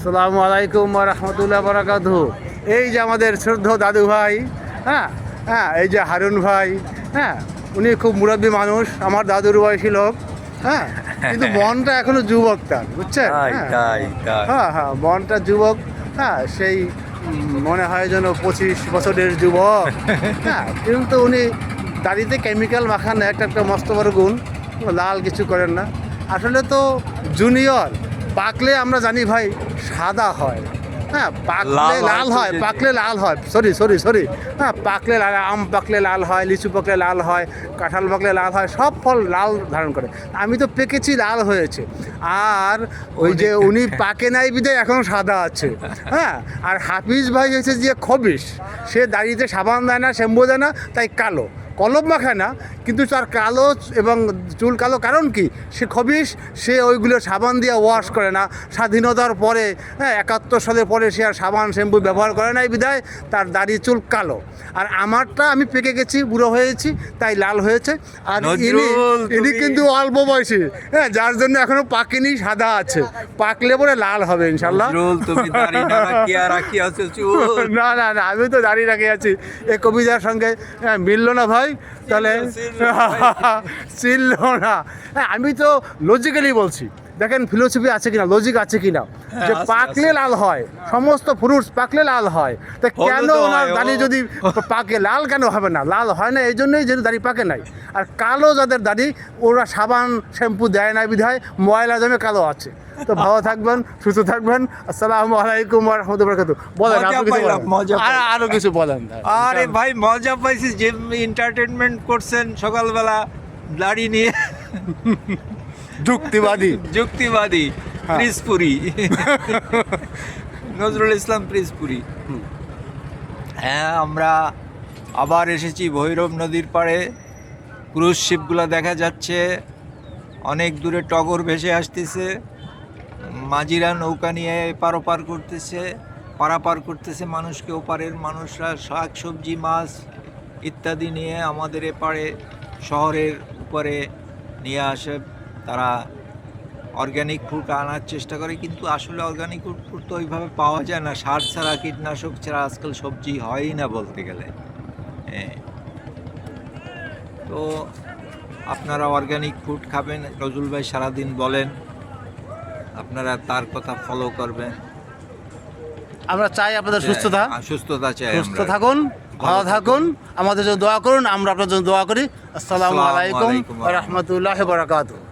আসসালামু আলাইকুম ওয়া রাহমাতুল্লাহি ওয়া বারাকাতুহু। এই যে আমাদের শ্রদ্ধেয় দাদু ভাই, হ্যাঁ হ্যাঁ, এই যে হারুন ভাই, হ্যাঁ, উনি খুব মুরব্বী মানুষ, আমার দাদুর বয়সী লোক, হ্যাঁ, কিন্তু মনটা এখনো যুবক তার, বুঝছেন? হ্যাঁ হ্যাঁ, মনটা যুবক, হ্যাঁ, সেই মনে হয় যেন 25 বছরের যুবক, হ্যাঁ, কিন্তু উনি দাড়িতে কেমিক্যাল মাখান না, একটা মস্ত বড় গুণ, লাল কিছু করেন না। আসলে তো জুনিয়র পাকলে আমরা জানি ভাই সাদা হয়, হ্যাঁ, পাকলে লাল হয়, পাকলে লাল হয়, সরি, হ্যাঁ, পাকলে লাল, আম পাকলে লাল হয়, লিচু পাকলে লাল হয়, কাঁঠাল পাকলে লাল হয়, সব ফল লাল ধারণ করে। আমি তো পেকেছি, লাল হয়েছে। আর ওই যে উনি পাকে নাই বিধায় এখন সাদা আছে, হ্যাঁ। আর হাফিজ ভাই হয়েছে যে খবিশ, সে দাড়িতে সাবান দেয় না, শ্যাম্পু দেয় না, তাই কালো, কলম মাখায় না, কিন্তু তার কালো এবং চুল কালো কারণ কি? সে খবিশ, সে ওইগুলো সাবান দিয়ে ওয়াশ করে না। স্বাধীনতার পরে, হ্যাঁ, 71 সালের পরে সে আর সাবান শ্যাম্পু ব্যবহার করে নাই বিধায় তার দাড়ি চুল কালো। আর আমারটা আমি পেকে গেছি, বুড়ো হয়েছি, তাই লাল হয়েছে। আর ইনি কিন্তু অল্প বয়সী, হ্যাঁ, যার জন্য এখনো পাকেনি, সাদা আছে, পাকলে পরে লাল হবে ইনশাল্লাহ। না না না, আমি তো দাড়ি রাখি আছি। এই কবিতার সঙ্গে মিলল না ভাই, তাহলে ছিল না। হ্যাঁ, আমি তো লজিক্যালি বলছি, দেখেন ফিলোসফি আছে কিনা, লজিক আছে কিনা, যে পাকলে লাল হয়, সমস্ত ফ্রুটস পাকলে লাল হয়, তা কেন ওনার দাড়ি যদি পাকে লাল কেন হবে না? লাল হয় না এই জন্যই যেহেতু দাড়ি পাকে নাই। আর কালো যাদের দাড়ি, ওরা সাবান শ্যাম্পু দেয় না বিধায় ময়লা জমে কালো আছে। তো ভালো থাকবেন, সুস্থ থাকবেন। আসসালামু আলাইকুম ওয়া রাহমাতুল্লাহি ওয়া বারাকাতুহু। বলেন, আরো কিছু বলেন। আরে ভাই, মজা পাইছি যে এন্টারটেনমেন্ট করছেন সকালবেলা দাড়ি নিয়ে। যুক্তিবাদী প্রিসপুরি, নজরুল ইসলাম প্রিসপুরি। হ্যাঁ, আমরা আবার এসেছি ভৈরব নদীর পাড়ে। ক্রুজ শিপগুলো দেখা যাচ্ছে, অনেক দূরে টগর ভেসে আসতেছে, মাঝিরা নৌকা নিয়ে এপার ওপার করতেছে, পারাপার করতেছে মানুষকে। ওপারের মানুষরা শাক সবজি মাছ ইত্যাদি নিয়ে আমাদের এপারে শহরের উপরে নিয়ে আসে। তারা অর্গ্যানিক ফুড আনার চেষ্টা করে, কিন্তু আসলে অর্গ্যানিক ফুড তো ওইভাবে পাওয়া যায় না। সার ছাড়া, কীটনাশক ছাড়া আজকাল সবজি হয়ই না বলতে গেলে। হ্যাঁ, তো আপনারা অর্গ্যানিক ফুড খাবেন, নজরুল ভাই সারাদিন বলেন, আপনারা তার কথা ফলো করবেন। আমরা চাই আপনাদের সুস্থতা চাই, সুস্থ থাকুন, ভালো থাকুন, আমাদের জন্য দোয়া করুন, আমরা আপনার জন্য দোয়া করি। আসসালামু আলাইকুম ওয়া রাহমাতুল্লাহি ওয়া বারাকাতুহু।